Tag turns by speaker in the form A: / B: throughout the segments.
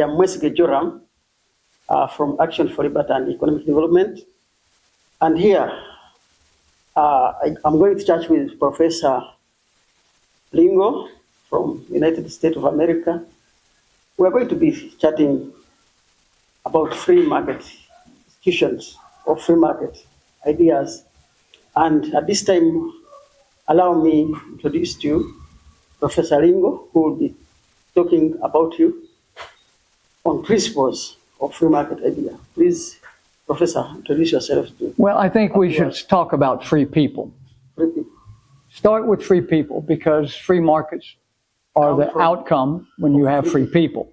A: I'm Mwesige Joram from Action for Liberty and Economic Development. And here, I'm going to chat with Professor Lingle from United States of America. We're going to be chatting about free market institutions or free market ideas. And at this time, allow me to introduce to you Professor Lingle, who will be talking about you on principles of free market idea. Please, Professor, introduce yourself to.
B: Well, I think we should talk about free people.
A: Free people.
B: Start with free people, because free markets are the outcome when you have free people.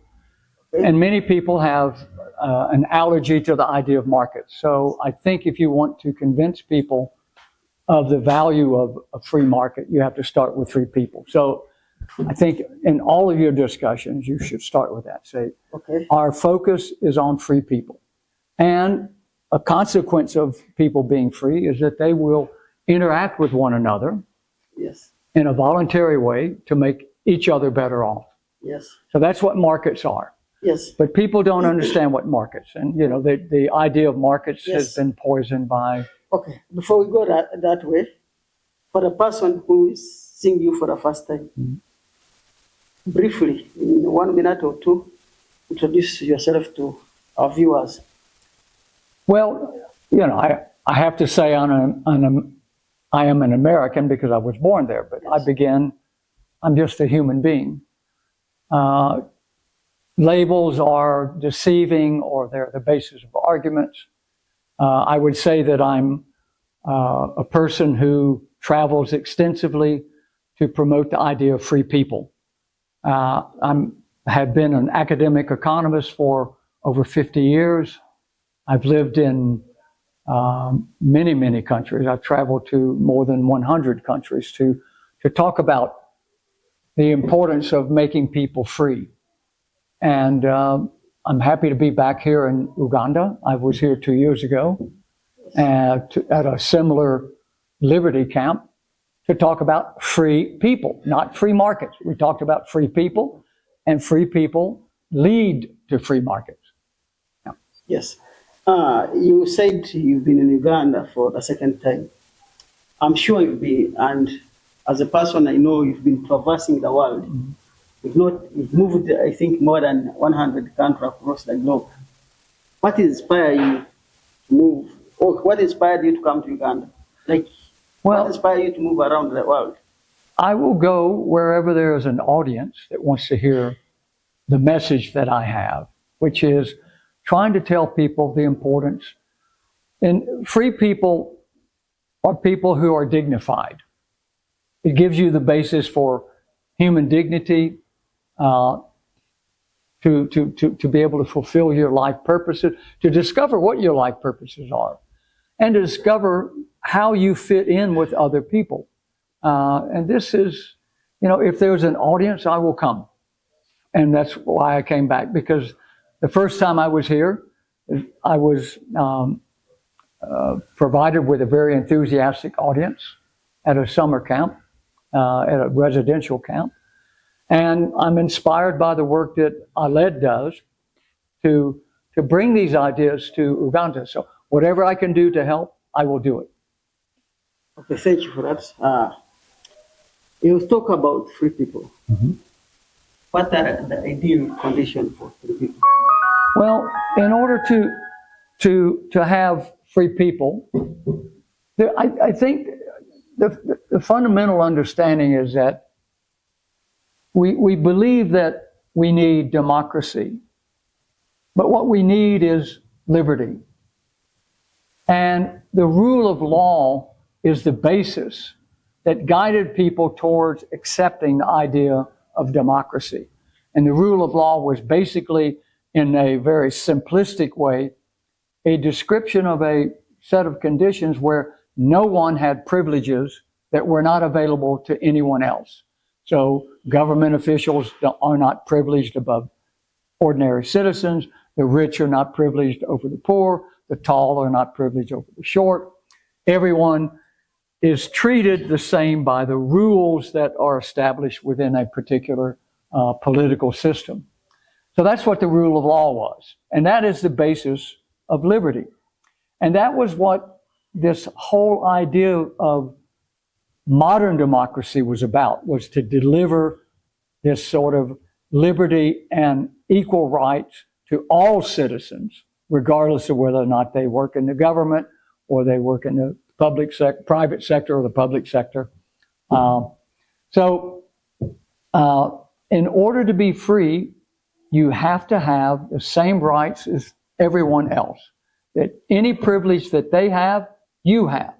B: Okay. And many people have an allergy to the idea of markets. So I think if you want to convince people of the value of a free market, you have to start with free people. So I think in all of your discussions, you should start with that. Say, okay, our focus is on free people. And a consequence of people being free is that they will interact with one another,
A: yes,
B: in a voluntary way to make each other better off.
A: Yes.
B: So that's what markets are.
A: Yes.
B: But people don't understand what markets, and you know, the idea of markets, yes, has been poisoned by.
A: Okay, before we go that way, for a person who is seeing you for the first time, briefly, in 1 minute or two, introduce yourself to our viewers.
B: Well, you know, I have to say I am an American because I was born there, but yes, I'm just a human being. Labels are deceiving, or they're the basis of arguments. I would say that I'm a person who travels extensively to promote the idea of free people. I have been an academic economist for over 50 years. I've lived in many, many countries. I've traveled to more than 100 countries to talk about the importance of making people free. And I'm happy to be back here in Uganda. I was here 2 years ago at a similar liberty camp to talk about free people, not free markets. We talked about free people, and free people lead to free markets. Yeah.
A: Yes. You said you've been in Uganda for the second time. I'm sure you've been, and as a person, I know you've been traversing the world. Mm-hmm. You've moved, I think, more than 100 countries across the globe. What inspired you to move, or what inspired you to come to Uganda? What inspired you to move around the world?
B: I will go wherever there is an audience that wants to hear the message that I have, which is trying to tell people the importance. And free people are people who are dignified. It gives you the basis for human dignity, to be able to fulfill your life purposes, to discover what your life purposes are, and to discover how you fit in with other people. And this is, you know, if there's an audience, I will come. And that's why I came back, because the first time I was here, I was provided with a very enthusiastic audience at a summer camp, at a residential camp. And I'm inspired by the work that ALED does to bring these ideas to Uganda. So whatever I can do to help, I will do it.
A: Okay, thank you for that. You talk about free people. Mm-hmm. What are the ideal conditions for free people?
B: Well, in order to have free people, I think the fundamental understanding is that we believe that we need democracy, but what we need is liberty. And the rule of law is the basis that guided people towards accepting the idea of democracy. And the rule of law was basically, in a very simplistic way, a description of a set of conditions where no one had privileges that were not available to anyone else. So government officials are not privileged above ordinary citizens. The rich are not privileged over the poor. The tall are not privileged over the short. Everyone is treated the same by the rules that are established within a particular political system. So that's what the rule of law was. And that is the basis of liberty. And that was what this whole idea of modern democracy was about, was to deliver this sort of liberty and equal rights to all citizens, regardless of whether or not they work in the government or they work in the private sector or the public sector. In order to be free, you have to have the same rights as everyone else. That any privilege that they have, you have.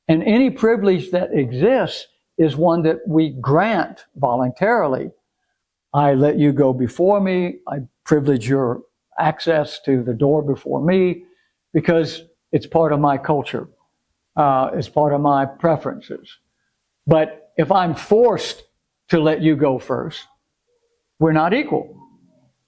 B: And any privilege that exists is one that we grant voluntarily. I let you go before me. I privilege your access to the door before me because it's part of my culture. It's part of my preferences. But if I'm forced to let you go first, we're not equal.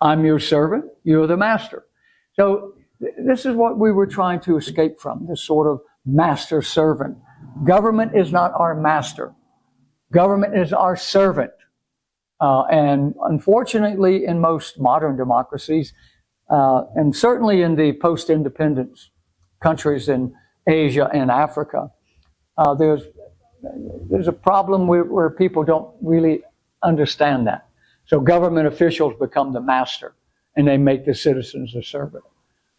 B: I'm your servant, you're the master. So this is what we were trying to escape from, this sort of master-servant. Government is not our master. Government is our servant. And unfortunately, in most modern democracies, and certainly in the post-independence countries in Asia and Africa, there's a problem where people don't really understand that. So government officials become the master, and they make the citizens a servant.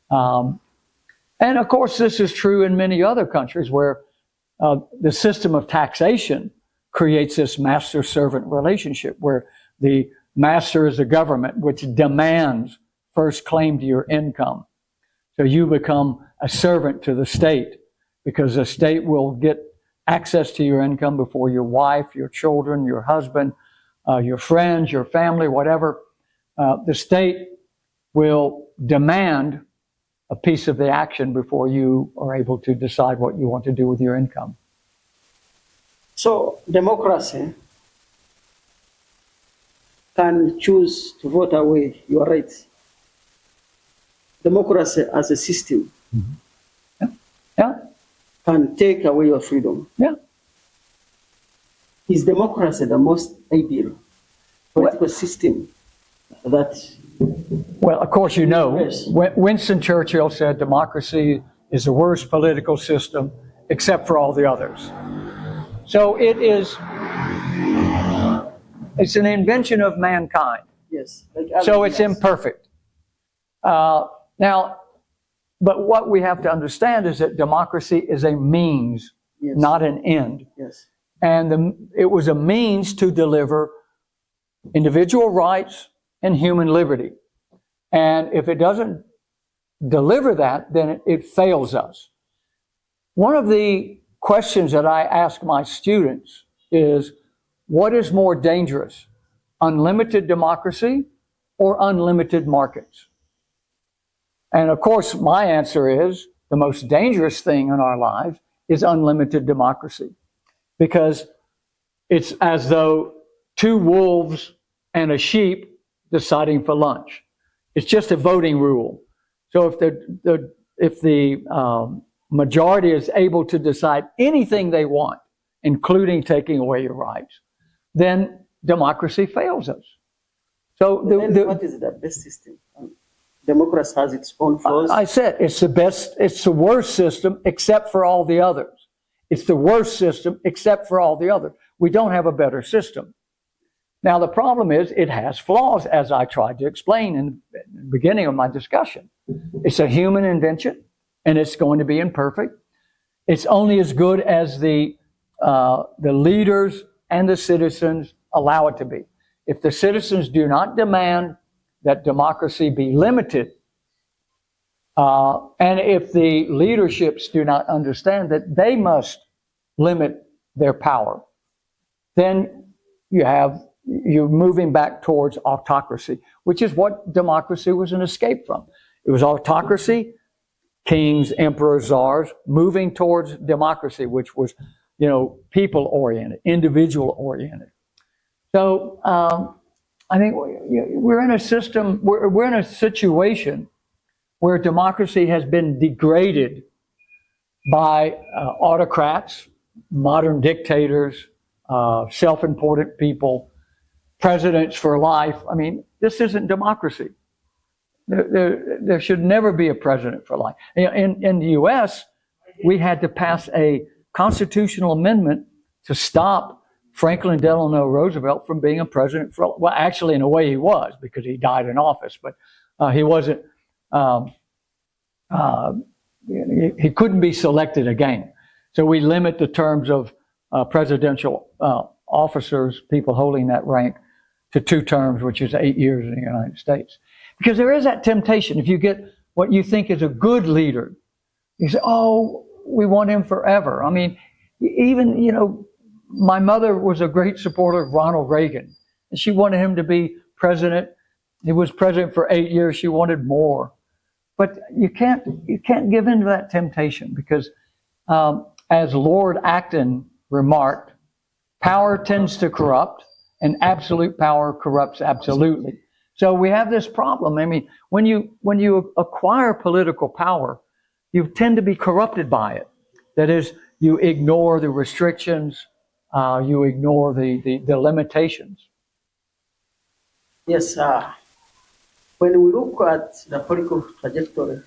B: And of course, this is true in many other countries where the system of taxation creates this master-servant relationship where the master is the government, which demands first claim to your income. So you become a servant to the state because the state will get access to your income before your wife, your children, your husband, your friends, your family, whatever. The state will demand a piece of the action before you are able to decide what you want to do with your income.
A: So democracy can choose to vote away your rights. Democracy as a system can take away your freedom.
B: Yeah.
A: Is democracy the most ideal political system that...
B: Well, of course, you know,
A: Yes.
B: Winston Churchill said democracy is the worst political system except for all the others. So it's an invention of mankind.
A: Yes. Like
B: So it's
A: yes.
B: imperfect. Now, but what we have to understand is that democracy is a means,
A: Yes.
B: not an end.
A: Yes.
B: And it was a means to deliver individual rights and human liberty. And if it doesn't deliver that, then it fails us. One of the questions that I ask my students is, what is more dangerous, unlimited democracy or unlimited markets? And of course, my answer is the most dangerous thing in our lives is unlimited democracy, because it's as though two wolves and a sheep deciding for lunch. It's just a voting rule. So if the majority is able to decide anything they want, including taking away your rights, then democracy fails us. So
A: what is the best system? Democracy has its own flaws.
B: I said it's the worst system except for all the others. It's the worst system except for all the others. We don't have a better system. Now, the problem is it has flaws, as I tried to explain in the beginning of my discussion. It's a human invention, and it's going to be imperfect. It's only as good as the leaders and the citizens allow it to be. If the citizens do not demand that democracy be limited, and if the leaderships do not understand that they must limit their power, then you're moving back towards autocracy, which is what democracy was an escape from. It was autocracy, kings, emperors, czars, moving towards democracy, which was, people-oriented, individual-oriented. So I think we're in a system, we're in a situation where democracy has been degraded by autocrats, modern dictators, self-important people, presidents for life. I mean, this isn't democracy. There should never be a president for life. In the U.S., we had to pass a constitutional amendment to stop Franklin Delano Roosevelt from being a president for, well, actually, in a way he was, because he died in office, but he wasn't, he couldn't be selected again. So we limit the terms of presidential officers, people holding that rank, to 2 terms, which is 8 years in the United States. Because there is that temptation. If you get what you think is a good leader, you say, oh, we want him forever. I mean, even, my mother was a great supporter of Ronald Reagan. And she wanted him to be president. He was president for 8 years. She wanted more. But you can't give in to that temptation, because as Lord Acton remarked, power tends to corrupt, and absolute power corrupts absolutely. So we have this problem. I mean, when you acquire political power, you tend to be corrupted by it. That is, you ignore the restrictions, you ignore the limitations.
A: Yes, when we look at the political trajectory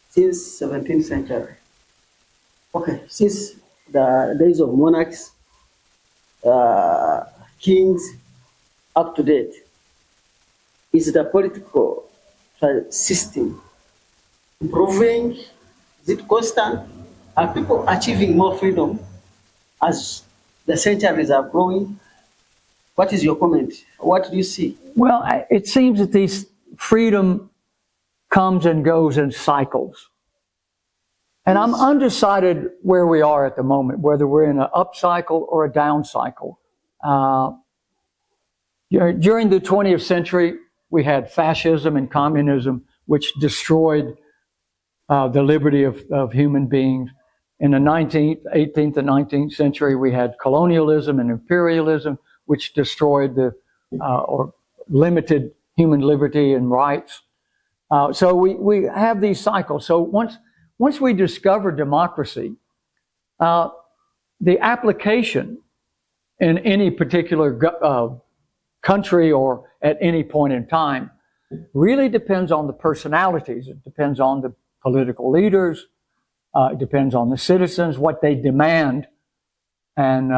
A: since 17th century, okay, since the days of monarchs, kings, up to date, is the political system improving? Is it constant? Are people achieving more freedom as the centuries are growing? What is your comment? What do you see?
B: Well, it seems that this freedom comes and goes in cycles. And I'm undecided where we are at the moment, whether we're in an up cycle or a down cycle. During the 20th century, we had fascism and communism, which destroyed the liberty of human beings. In the 19th, 18th, and 19th century, we had colonialism and imperialism, which destroyed or limited human liberty and rights. So we have these cycles. So once we discover democracy, the application in any particular country or at any point in time really depends on the personalities. It depends on the political leaders. It depends on the citizens, what they demand. And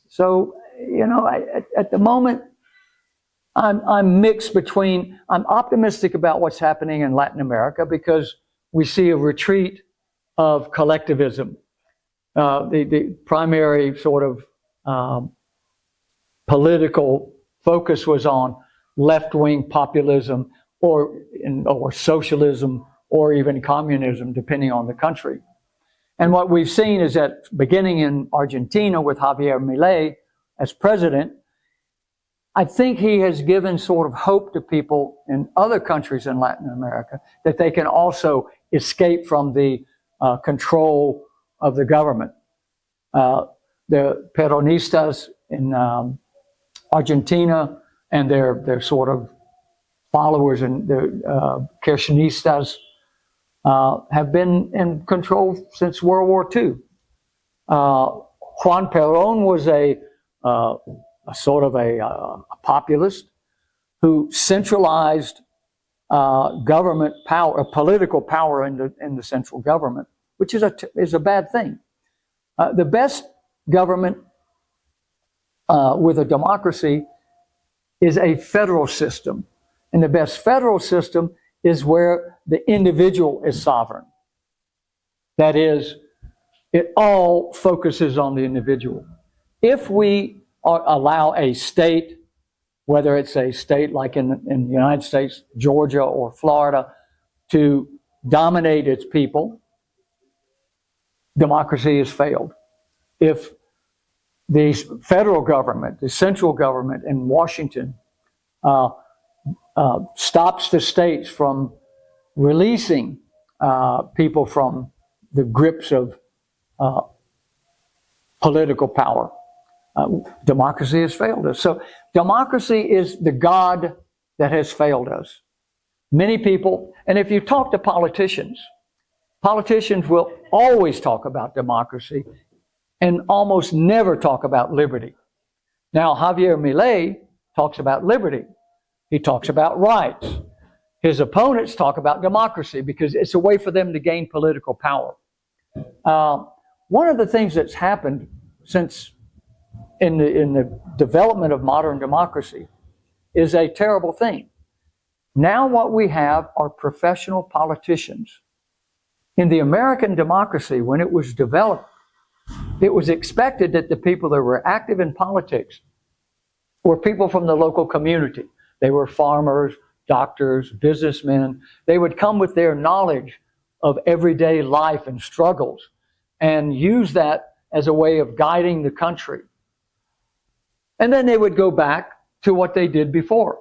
B: so, at the moment, I'm mixed between, I'm optimistic about what's happening in Latin America because we see a retreat of collectivism. The primary sort of political focus was on left-wing populism or socialism or even communism, depending on the country. And what we've seen is that beginning in Argentina with Javier Milei as president, I think he has given sort of hope to people in other countries in Latin America that they can also escape from the control of the government. The Peronistas in Argentina and their sort of followers and the Kirchneristas have been in control since World War II. Juan Perón was a sort of a populist who centralized government power, political power in the central government, which is a bad thing. The best government with a democracy is a federal system. And the best federal system is where the individual is sovereign. That is, it all focuses on the individual. If we allow a state, whether it's a state like in the United States, Georgia or Florida, to dominate its people, democracy has failed. If the federal government, the central government in Washington, stops the states from releasing people from the grips of political power, democracy has failed us. So democracy is the God that has failed us. Many people, and if you talk to politicians will always talk about democracy and almost never talk about liberty. Now, Javier Milei talks about liberty. He talks about rights. His opponents talk about democracy because it's a way for them to gain political power. One of the things that's happened since in the development of modern democracy is a terrible thing. Now what we have are professional politicians. In the American democracy, when it was developed, it was expected that the people that were active in politics were people from the local community. They were farmers, doctors, businessmen. They would come with their knowledge of everyday life and struggles and use that as a way of guiding the country. And then they would go back to what they did before.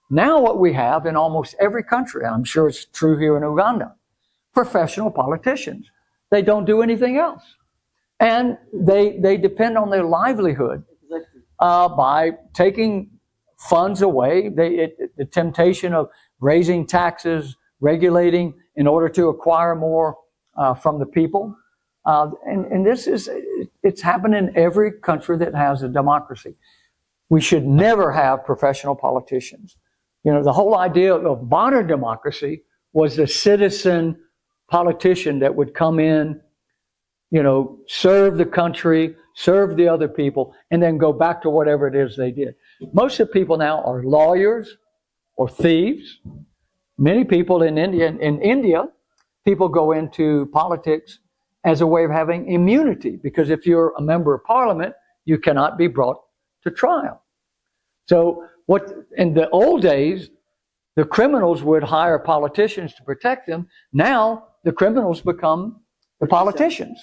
B: Now what we have in almost every country, and I'm sure it's true here in Uganda, professional politicians. They don't do anything else. And they depend on their livelihood by taking funds away, the temptation of raising taxes, regulating in order to acquire more from the people. And it's happened in every country that has a democracy. We should never have professional politicians. You know, the whole idea of modern democracy was the citizen politician that would come in, you know, serve the country, serve the other people, and then go back to whatever it is they did. Most of the people now are lawyers or thieves. Many people in India, people go into politics as a way of having immunity, because if you're a member of parliament, you cannot be brought to trial. So what in the old days, the criminals would hire politicians to protect them. Now the criminals become the politicians,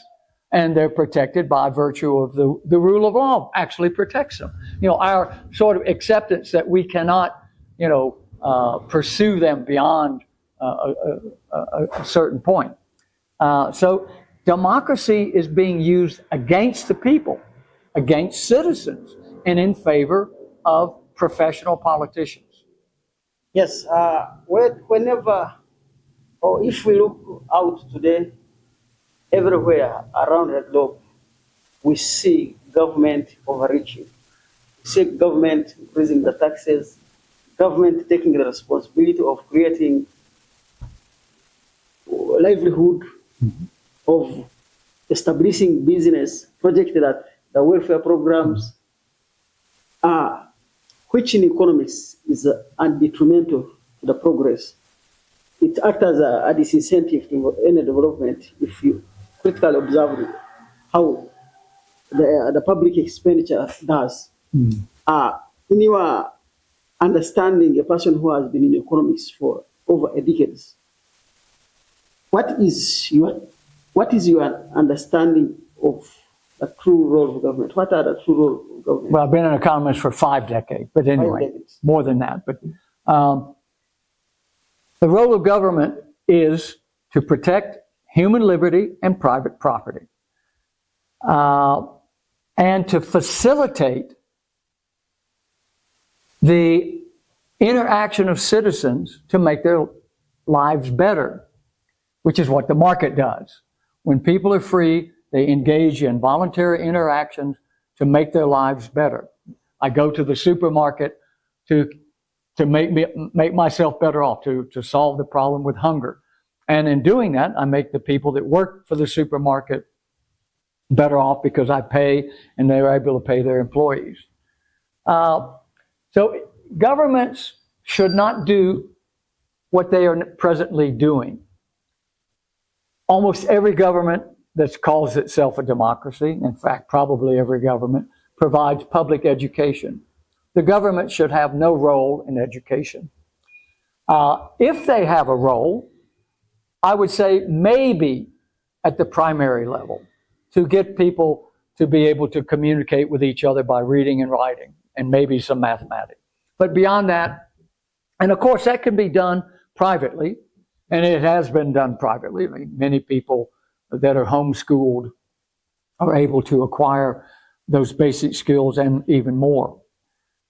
B: and they're protected by virtue of the rule of law actually protects them. You know, our sort of acceptance that we cannot, you know, pursue them beyond a certain point. So democracy is being used against the people, against citizens, and in favor of professional politicians.
A: Yes, whenever, or if we look out today, everywhere around the globe, we see government overreaching. We see government increasing the taxes, government taking the responsibility of creating livelihood, of establishing business, projects that the welfare programs, which in economies is detrimental to the progress. It acts as a disincentive to any development if you critically observe how the public expenditure does. In your understanding, a person who has been in economics for over a decade, what is your understanding of the true role of government? What are the true roles of government?
B: Well, I've been an economist for 5 decades, but anyway, more than that. But the role of government is to protect human liberty and private property, and to facilitate the interaction of citizens to make their lives better, which is what the market does. When people are free, they engage in voluntary interactions to make their lives better. I go to the supermarket to make myself better off, to solve the problem with hunger. And in doing that, I make the people that work for the supermarket better off because I pay and they're able to pay their employees. So governments should not do what they are presently doing. Almost every government that calls itself a democracy, in fact, probably every government, provides public education. The government should have no role in education. If they have a role, I would say maybe at the primary level, to get people to be able to communicate with each other by reading and writing, and maybe some mathematics. But beyond that, and of course that can be done privately, and it has been done privately. I mean, many people that are homeschooled are able to acquire those basic skills and even more.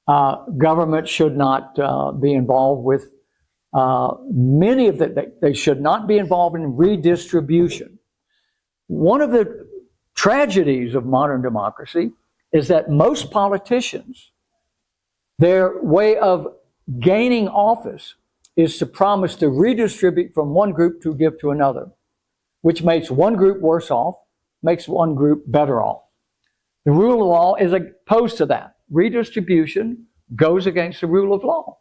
B: Government should not be involved with many of they should not be involved in redistribution. One of the tragedies of modern democracy is that most politicians, their way of gaining office is to promise to redistribute from one group to give to another, which makes one group worse off, makes one group better off. The rule of law is opposed to that. Redistribution goes against the rule of law.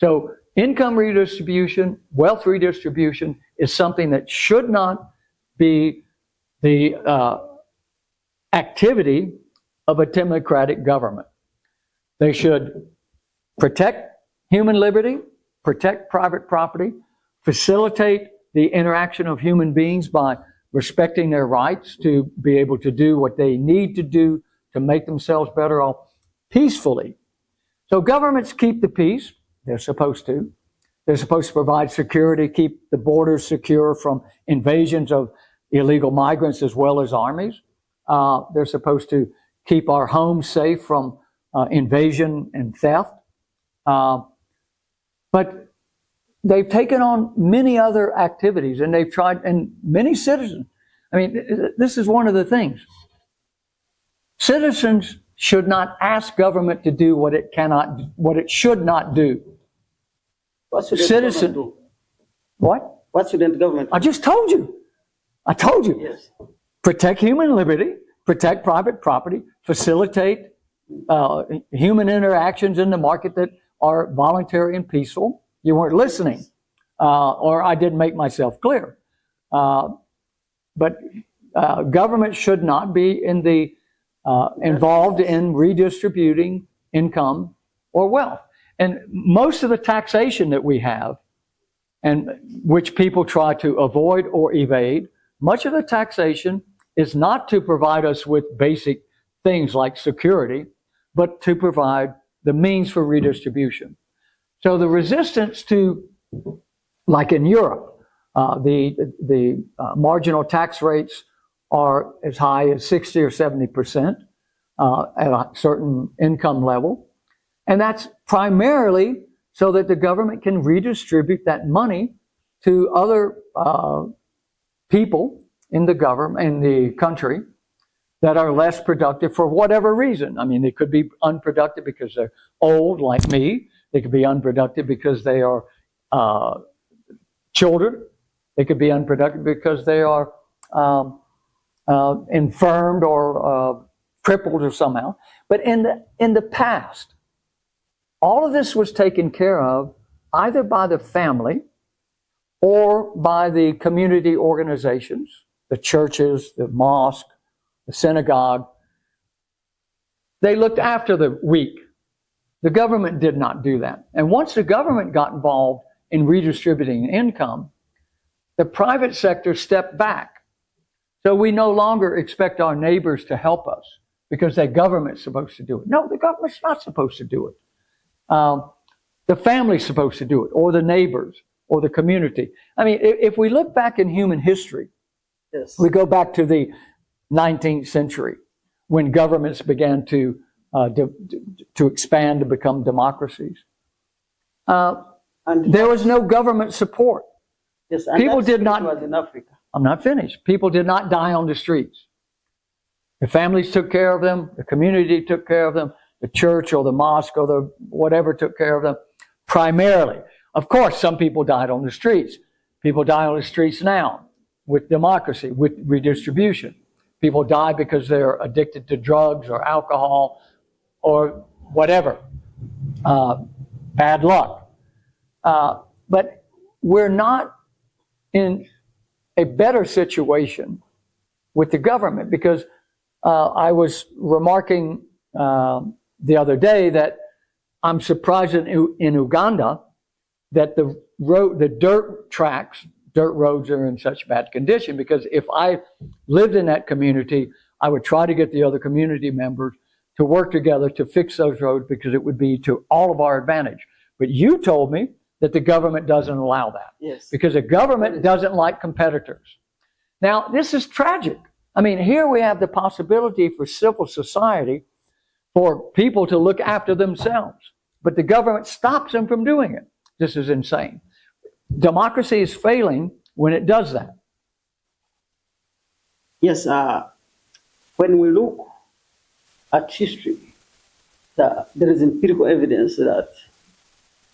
B: So income redistribution, wealth redistribution is something that should not be the activity of a democratic government. They should protect human liberty, protect private property, facilitate the interaction of human beings by respecting their rights to be able to do what they need to do to make themselves better off peacefully. So governments keep the peace. They're supposed to. They're supposed to provide security, keep the borders secure from invasions of illegal migrants as well as armies. They're supposed to keep our homes safe from invasion and theft. But they've taken on many other activities, and they've tried, and many citizens. I mean, this is one of the things. Citizens should not ask government to do what it should not do.
A: What should the government do?
B: What?
A: What should the government do?
B: I just told you. I told you.
A: Yes.
B: Protect human liberty, protect private property, facilitate human interactions in the market that are voluntary and peaceful. You weren't listening, or I didn't make myself clear. But government should not be involved in redistributing income or wealth. And most of the taxation that we have, and which people try to avoid or evade, much of the taxation is not to provide us with basic things like security, but to provide the means for redistribution. So the resistance to, like in Europe, the marginal tax rates are as high as 60 or 70% at a certain income level. And that's primarily so that the government can redistribute that money to other people in the government, in the country, that are less productive for whatever reason. I mean, they could be unproductive because they're old, like me. They could be unproductive because they are children. They could be unproductive because they are infirmed or crippled or somehow. But in the past, all of this was taken care of either by the family or by the community organizations, the churches, the mosque, the synagogue. They looked after the weak. The government did not do that. And once the government got involved in redistributing income, the private sector stepped back. So we no longer expect our neighbors to help us because the government's supposed to do it. No, the government's not supposed to do it. The family's supposed to do it, or the neighbors, or the community. I mean, if we look back in human history,
A: Yes.
B: we go back to the 19th century when governments began to expand to become democracies.
A: And
B: There was no government support.
A: yes, and
B: people
A: that
B: did not-
A: was in Africa.
B: I'm not finished. People did not die on the streets. The families took care of them. The community took care of them. The church or the mosque or the whatever took care of them primarily. Of course, some people died on the streets. People die on the streets now with democracy, with redistribution. People die because they're addicted to drugs or alcohol or whatever. Bad luck. But we're not in a better situation with the government because I was remarking the other day that I'm surprised in Uganda that the dirt roads are in such bad condition, because if I lived in that community, I would try to get the other community members to work together to fix those roads because it would be to all of our advantage. But you told me that the government doesn't allow that.
A: Yes.
B: Because the government doesn't like competitors. Now, this is tragic. I mean, here we have the possibility for civil society, for people to look after themselves, but the government stops them from doing it. This is insane. Democracy is failing when it does that.
A: Yes, when we look at history, there is empirical evidence that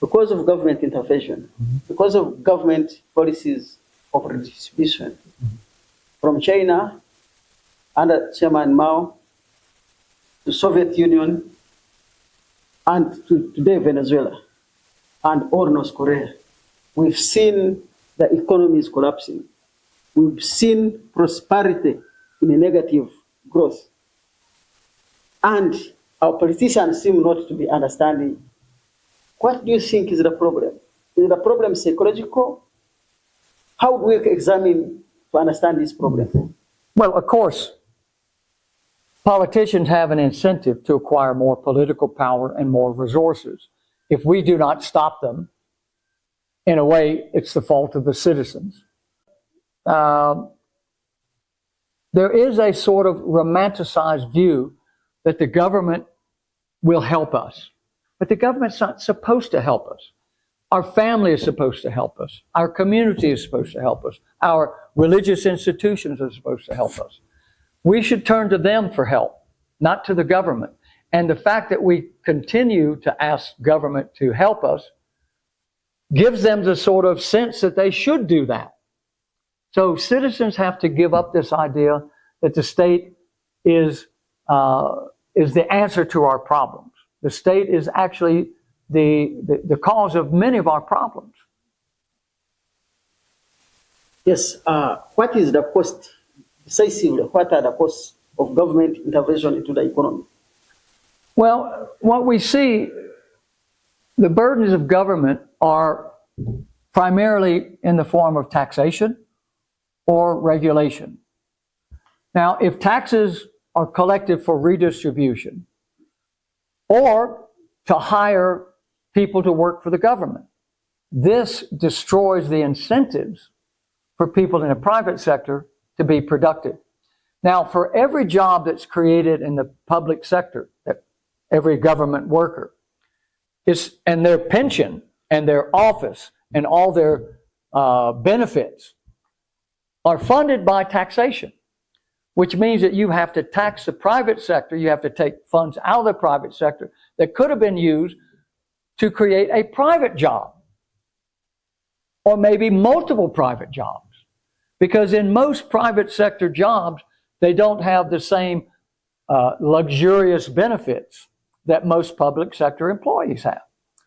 A: because of government intervention, because of government policies of redistribution, from China under Chairman Mao to Soviet Union and to today Venezuela and all North Korea, we've seen the economies collapsing. We've seen prosperity in a negative growth. And our politicians seem not to be understanding. What do you think is the problem? Is the problem psychological? How do we examine to understand this problem?
B: Well, of course, politicians have an incentive to acquire more political power and more resources. If we do not stop them, in a way, it's the fault of the citizens. There is a sort of romanticized view that the government will help us. But the government's not supposed to help us. Our family is supposed to help us. Our community is supposed to help us. Our religious institutions are supposed to help us. We should turn to them for help, not to the government. And the fact that we continue to ask government to help us gives them the sort of sense that they should do that. So citizens have to give up this idea that the state is the answer to our problems. The state is actually the cause of many of our problems.
A: Yes. What is the cost, decisively, what are the costs of government intervention into the economy?
B: Well, what we see, the burdens of government are primarily in the form of taxation or regulation. Now, if taxes are collected for redistribution or to hire people to work for the government, this destroys the incentives for people in the private sector to be productive. Now, for every job that's created in the public sector, that every government worker and their pension and their office and all their benefits are funded by taxation, which means that you have to tax the private sector. You have to take funds out of the private sector that could have been used to create a private job or maybe multiple private jobs. Because in most private sector jobs, they don't have the same luxurious benefits that most public sector employees have.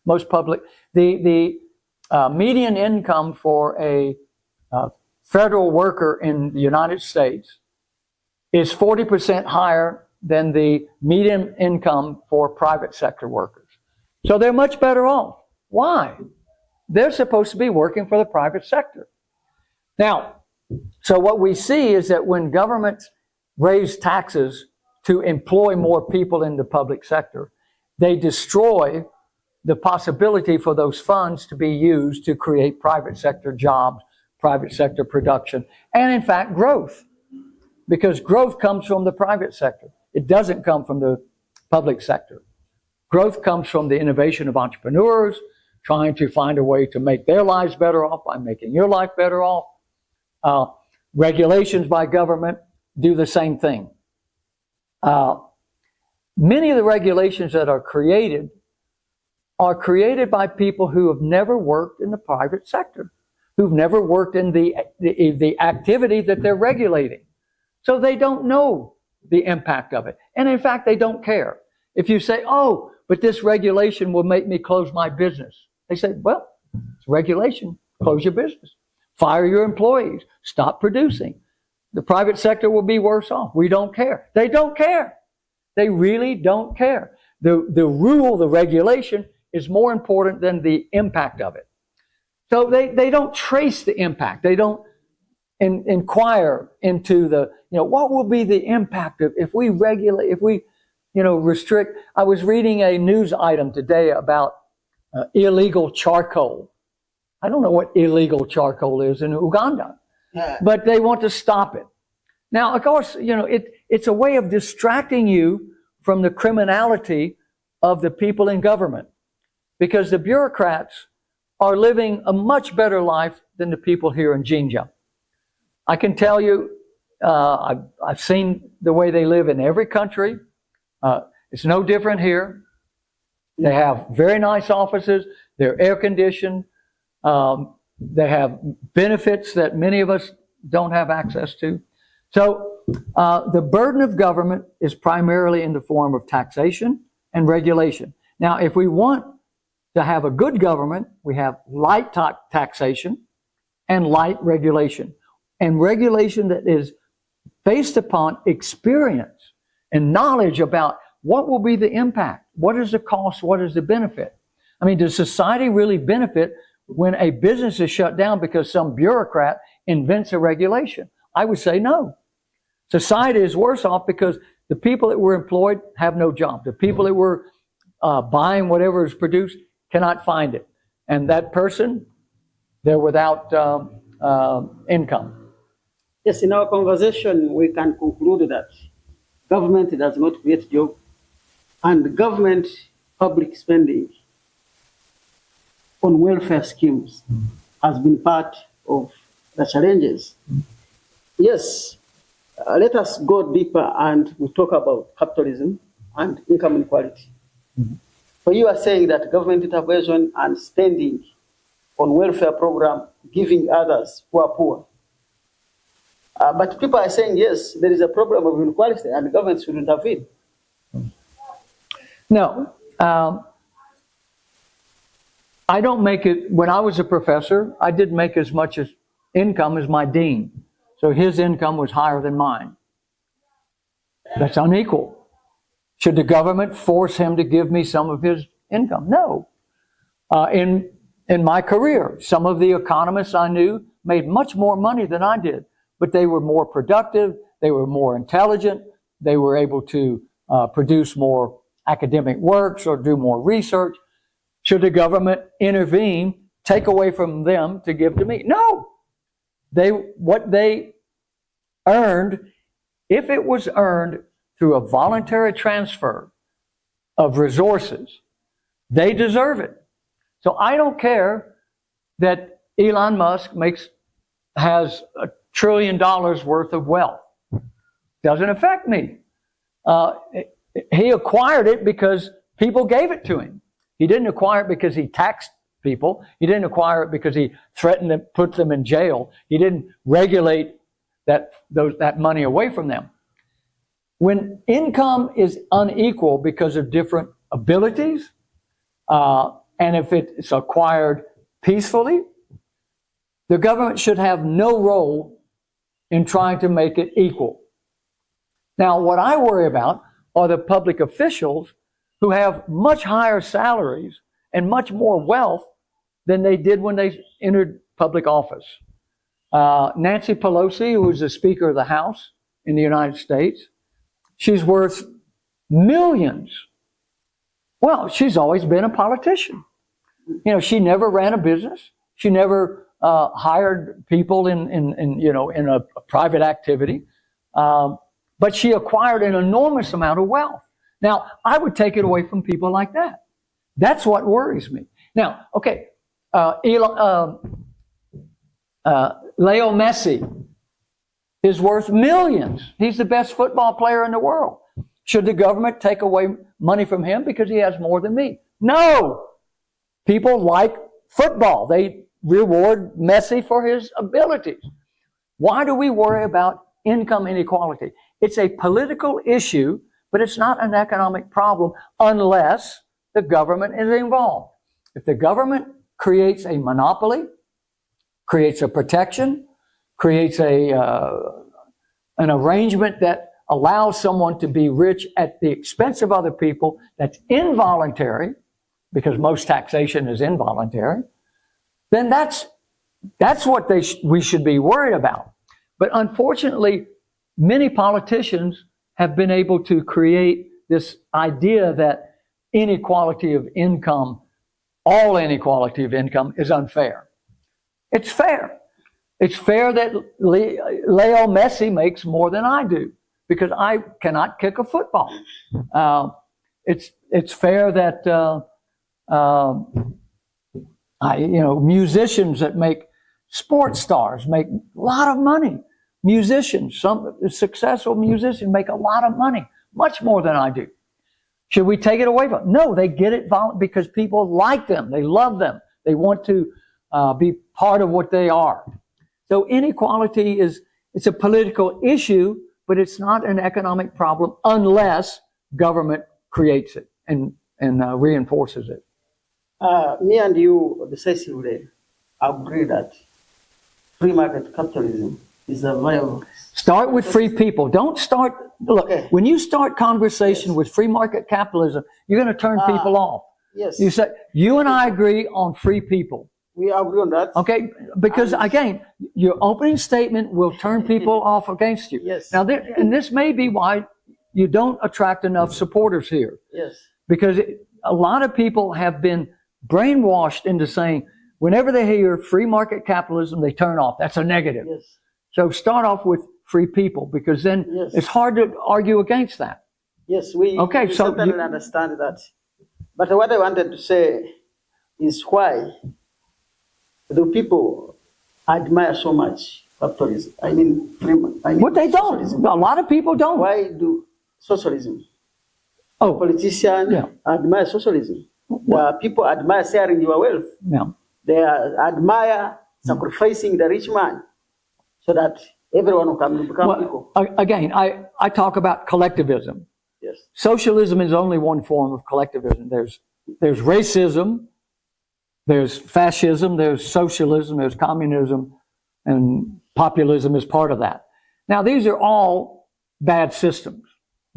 B: The median income for a federal worker in the United States is 40% higher than the median income for private sector workers. So they're much better off. Why? They're supposed to be working for the private sector. Now, so what we see is that when governments raise taxes to employ more people in the public sector, they destroy the possibility for those funds to be used to create private sector jobs, private sector production, and in fact growth. Because growth comes from the private sector. It doesn't come from the public sector. Growth comes from the innovation of entrepreneurs trying to find a way to make their lives better off by making your life better off. Regulations by government do the same thing. Many of the regulations that are created by people who have never worked in the private sector, who've never worked in the activity that they're regulating. So they don't know the impact of it. And in fact, they don't care. If you say, oh, but this regulation will make me close my business. They say, well, it's regulation. Close your business. Fire your employees. Stop producing. The private sector will be worse off. We don't care. They don't care. They really don't care. The rule, the regulation is more important than the impact of it. So they don't trace the impact. They don't inquire into what will be the impact of if we regulate, if we, restrict. I was reading a news item today about illegal charcoal. I don't know what illegal charcoal is in Uganda, but they want to stop it. Now, of course, it's a way of distracting you from the criminality of the people in government, because the bureaucrats are living a much better life than the people here in Jinja. I can tell you, I've seen the way they live in every country. It's no different here. They have very nice offices. they're air conditioned, they have benefits that many of us don't have access to. So the burden of government is primarily in the form of taxation and regulation. Now, if we want to have a good government, we have light taxation and light regulation. And regulation that is based upon experience and knowledge about what will be the impact, what is the cost, what is the benefit. I mean, does society really benefit when a business is shut down because some bureaucrat invents a regulation? I would say no. Society is worse off because the people that were employed have no job. The people that were buying whatever is produced cannot find it. And that person, they're without income.
A: Yes, in our conversation, we can conclude that government does not create jobs, and government public spending on welfare schemes has been part of the challenges. Yes, let us go deeper and we talk about capitalism and income inequality. So you are saying that government intervention and spending on welfare program, giving others who are poor. But people are saying, yes, there is a problem of inequality and the government should intervene.
B: No. I don't make it. When I was a professor, I didn't make as much as income as my dean. So his income was higher than mine. That's unequal. Should the government force him to give me some of his income? No. In my career, some of the economists I knew made much more money than I did, but they were more productive, they were more intelligent, they were able to produce more academic works or do more research. Should the government intervene, take away from them to give to me? No. What they earned, if it was earned through a voluntary transfer of resources, they deserve it. So I don't care that Elon Musk has $1 trillion worth of wealth. Doesn't affect me. He acquired it because people gave it to him. He didn't acquire it because he taxed people. He didn't acquire it because he threatened to put them in jail. He didn't regulate that money away from them. When income is unequal because of different abilities, and if it's acquired peacefully, the government should have no role in trying to make it equal. Now, what I worry about are the public officials who have much higher salaries and much more wealth than they did when they entered public office. Nancy Pelosi, who is the Speaker of the House in the United States, she's worth millions. Well, she's always been a politician. You know, she never ran a business. She never hired people in a private activity. But she acquired an enormous amount of wealth. Now, I would take it away from people like that. That's what worries me. Now, okay, Leo Messi is worth millions. He's the best football player in the world. Should the government take away money from him because he has more than me? No. People like football. They reward Messi for his abilities. Why do we worry about income inequality? It's a political issue, but it's not an economic problem unless the government is involved. If the government creates a monopoly, creates a protection, creates an arrangement that allows someone to be rich at the expense of other people, that's involuntary, because most taxation is involuntary, then that's what we should be worried about. But unfortunately, many politicians have been able to create this idea that inequality of income, all inequality of income, is unfair. It's fair. It's fair that Leo Messi makes more than I do because I cannot kick a football. It's fair that musicians that make sports stars make a lot of money. Musicians, some successful musicians make a lot of money, much more than I do. Should we take it away from them? No, they get it because people like them. They love them. They want to be part of what they are. So inequality it's a political issue, but it's not an economic problem unless government creates it and reinforces it.
A: Me and you decisively agree that free market capitalism is a viable.
B: Start with free people. Don't start. Look,
A: Okay.
B: when you start conversation with free market capitalism, you're going to turn people off.
A: Yes,
B: You say you and I agree on free people.
A: we agree on that.
B: Okay, because again, your opening statement will turn people off against you.
A: Yes.
B: Now, and this may be why you don't attract enough supporters here,
A: Yes,
B: because a lot of people have been brainwashed into saying whenever they hear free market capitalism, they turn off. That's a negative.
A: yes,
B: So start off with free people, because then
A: Yes.
B: it's hard to argue against that.
A: yes. We
B: Okay, so
A: certainly understand that. But what I wanted to say is why do people admire so much capitalism? I mean,
B: What they don't.
A: socialism.
B: A lot of people don't.
A: Why do socialism?
B: Oh,
A: Politicians
B: Yeah.
A: admire socialism. The people admire sharing your wealth.
B: yeah.
A: They admire sacrificing the rich man so that everyone can become equal.
B: Well, again, I talk about collectivism.
A: Yes.
B: Socialism is only one form of collectivism. There's racism, there's fascism, there's socialism, there's communism, and populism is part of that. Now, these are all bad systems.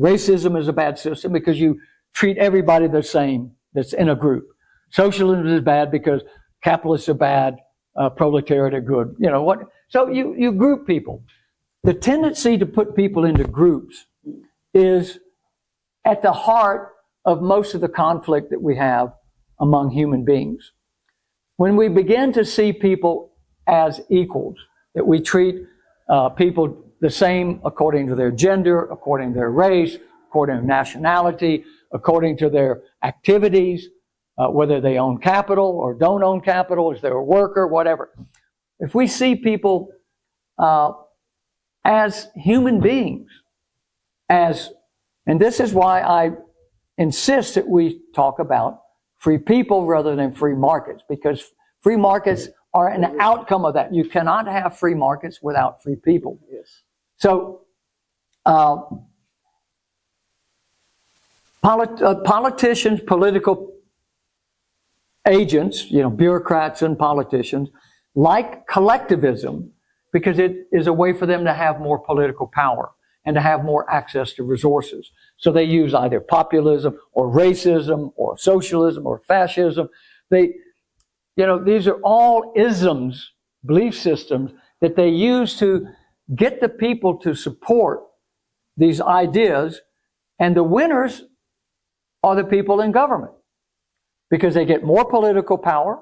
B: Racism is a bad system because you treat everybody the same that's in a group. Socialism is bad because capitalists are bad, proletariat are good. You know what? So you group people. The tendency to put people into groups is at the heart of most of the conflict that we have among human beings. When we begin to see people as equals, that we treat people the same according to their gender, according to their race, according to nationality, according to their activities, whether they own capital or don't own capital, if they're a worker, whatever. If we see people as human beings, and this is why I insist that we talk about free people rather than free markets, because free markets are an outcome of that. You cannot have free markets without free people.
A: Yes.
B: So, politicians, political agents, bureaucrats and politicians, like collectivism because it is a way for them to have more political power and to have more access to resources. So they use either populism or racism or socialism or fascism. These are all isms, belief systems that they use to get the people to support these ideas, and the winners are the people in government because they get more political power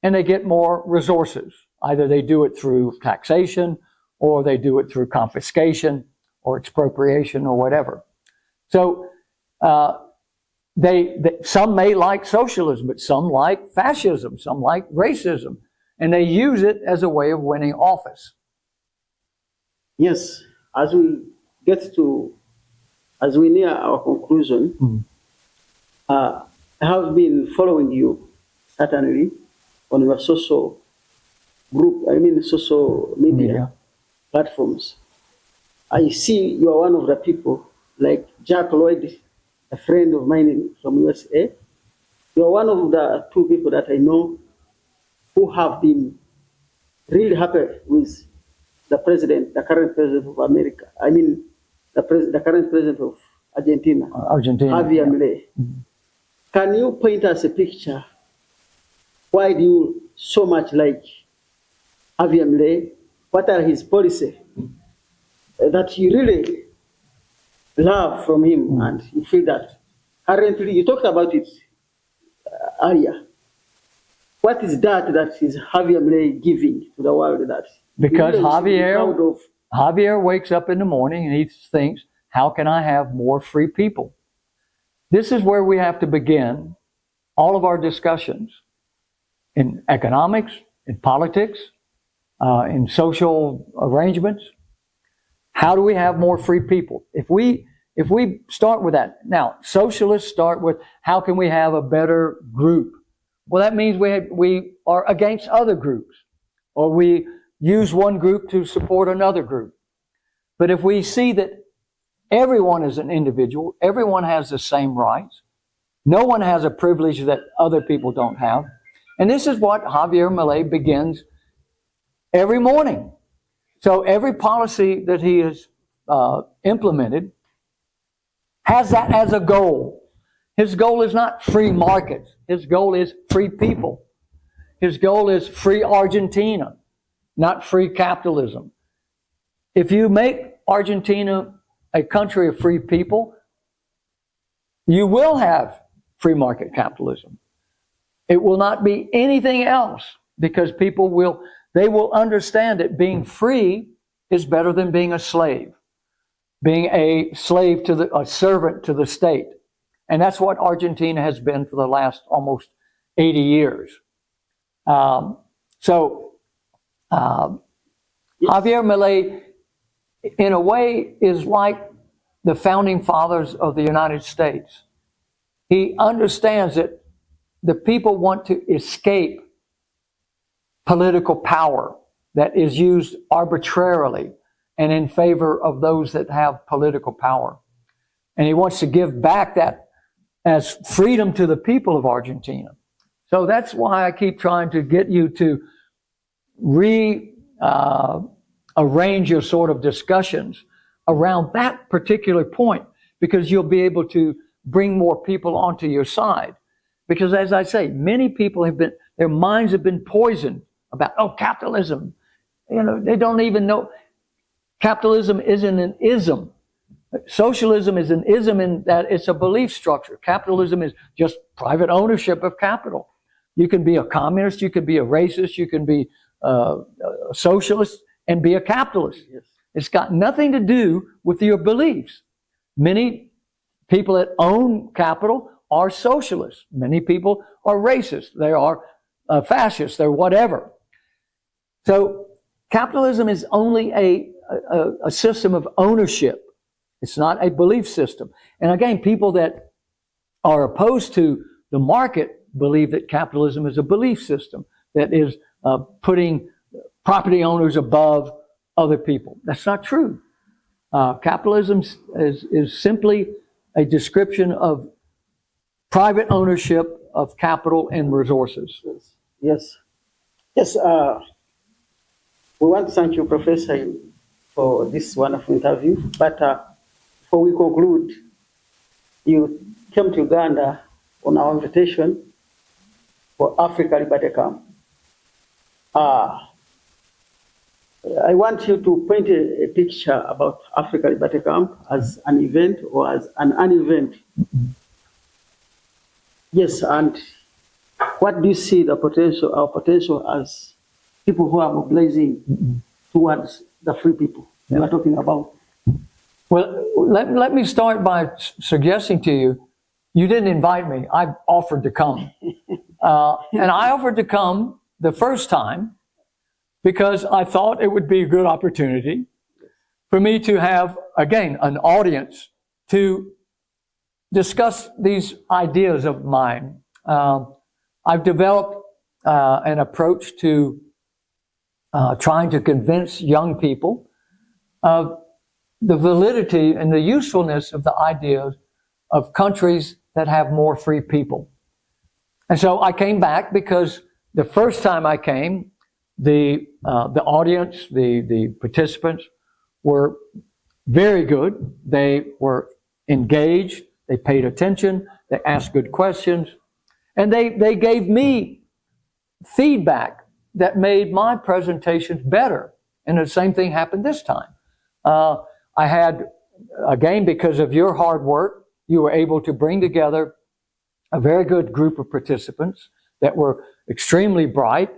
B: and they get more resources. Either they do it through taxation or they do it through confiscation or expropriation or whatever. So some may like socialism, but some like fascism, some like racism, and they use it as a way of winning office.
A: Yes, as we near our conclusion, I have been following you certainly on your social media platforms. I see you are one of the people, like Jack Lloyd, a friend of mine from USA. You are one of the two people that I know who have been really happy with the current president of America. I mean, the current president of Argentina, Javier Milei. Can you paint us a picture? Why do you so much like Javier Milei? What are his policies that you really love from him, and you feel that currently, you talked about it earlier. What is that is Javier Milei giving to the world that?
B: Because
A: really
B: Javier wakes up in the morning and he thinks, how can I have more free people? This is where we have to begin all of our discussions in economics, in politics, in social arrangements. How do we have more free people? If we if we start with that. Now, socialists start with how can we have a better group? Well, that means we are against other groups, or we use one group to support another group. But if we see that everyone is an individual, everyone has the same rights, no one has a privilege that other people don't have. And this is what Javier Milei begins every morning. So every policy that he has implemented has that as a goal. His goal is not free markets. His goal is free people. His goal is free Argentina, not free capitalism. If you make Argentina a country of free people, you will have free market capitalism. It will not be anything else, because people will understand that being free is better than being a slave. Being a slave to a servant to the state. And that's what Argentina has been for the last almost 80 years. Javier Milei, in a way, is like the founding fathers of the United States. He understands that the people want to escape political power that is used arbitrarily and in favor of those that have political power. And he wants to give back that as freedom to the people of Argentina. So that's why I keep trying to get you to arrange your sort of discussions around that particular point, because you'll be able to bring more people onto your side. Because as I say, many people their minds have been poisoned about, capitalism. They don't even know. Capitalism isn't an ism. Socialism is an ism in that it's a belief structure. Capitalism is just private ownership of capital. You can be a communist, you can be a racist, you can be a socialist and be a capitalist.
A: Yes.
B: It's got nothing to do with your beliefs. Many people that own capital are socialists. Many people are racist. They are fascists. They're whatever. So capitalism is only a system of ownership. It's not a belief system. And again, people that are opposed to the market believe that capitalism is a belief system that is putting property owners above other people. That's not true. Capitalism is simply a description of private ownership of capital and resources.
A: Yes. We want to thank you, Professor, for this wonderful interview. But before we conclude, you came to Uganda on our invitation for Africa Liberty Camp. I want you to paint a picture about Africa Liberty Camp as an event or as an event. Yes, and what do you see our potential as people who are mobilizing towards the free people you are talking about?
B: Well, let me start by suggesting to you, you didn't invite me. I offered to come. And I offered to come the first time because I thought it would be a good opportunity for me to have, again, an audience to discuss these ideas of mine. I've developed an approach to trying to convince young people of the validity and the usefulness of the ideas of countries that have more free people. And so I came back because the first time I came, the audience, the participants were very good. They were engaged. They paid attention. They asked good questions. And they gave me feedback that made my presentations better. And the same thing happened this time. I had, again, because of your hard work, you were able to bring together a very good group of participants that were extremely bright,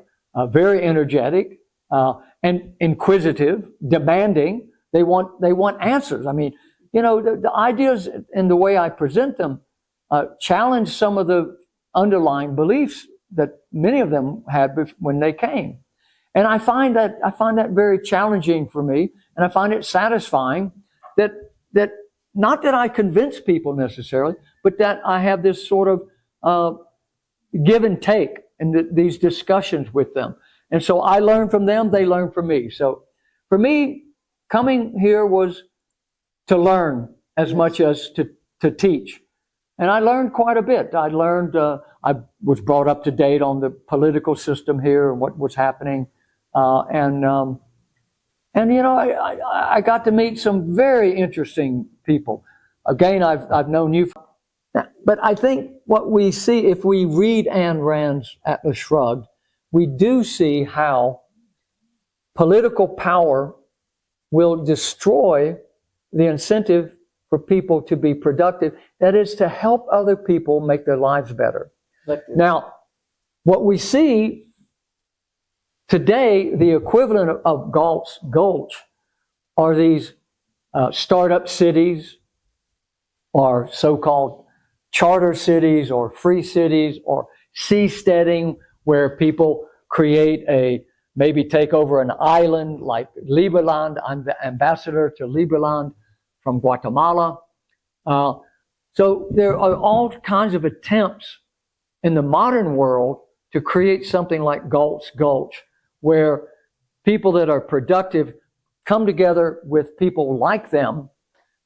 B: very energetic, and inquisitive, demanding. They want answers. I mean, the ideas and the way I present them challenge some of the underlying beliefs that many of them had when they came. And I find that very challenging for me, and I find it satisfying that not that I convince people necessarily, but that I have this sort of give and take in these discussions with them. And so I learn from them, they learn from me. So for me, coming here was to learn as much as to teach. And I learned quite a bit. I learned, I was brought up to date on the political system here and what was happening. And you know, I got to meet some very interesting people. Again, I've known you. But I think what we see, if we read Ayn Rand's Atlas Shrugged, we do see how political power will destroy the incentive for people to be productive. That is, to help other people make their lives better. Now, what we see today, the equivalent of Galt's Gulch, are these startup cities, or so-called charter cities, or free cities, or seasteading, where people create maybe take over an island like Liberland. I'm the ambassador to Liberland from Guatemala. So there are all kinds of attempts in the modern world to create something like Galt's Gulch, where people that are productive come together with people like them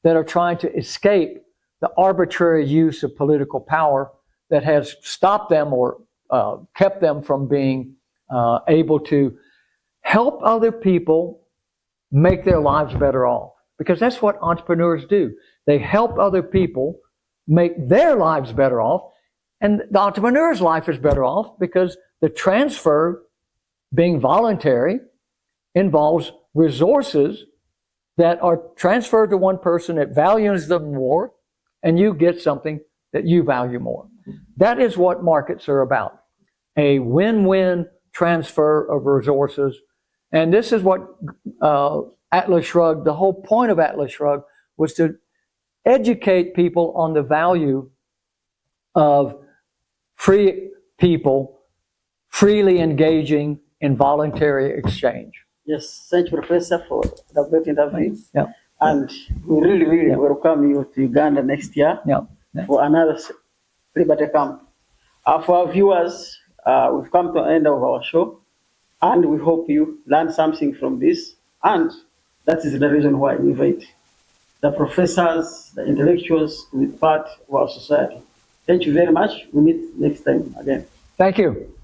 B: that are trying to escape the arbitrary use of political power that has stopped them or kept them from being able to help other people make their lives better off. Because that's what entrepreneurs do. They help other people make their lives better off. And the entrepreneur's life is better off because the transfer, being voluntary, involves resources that are transferred to one person that values them more, and you get something that you value more. That is what markets are about. A win-win transfer of resources. And this is what Atlas Shrugged, the whole point of Atlas Shrugged was to educate people on the value of free people freely engaging in voluntary exchange.
A: Yes, thank you, Professor, for the great interview.
B: Yeah.
A: And we really welcome you to Uganda next year for another Liberty Camp. For our viewers, we've come to the end of our show, and we hope you learn something from this. And that is the reason why we invite the professors, the intellectuals to be part of our society. Thank you very much. We meet next time again.
B: Thank you.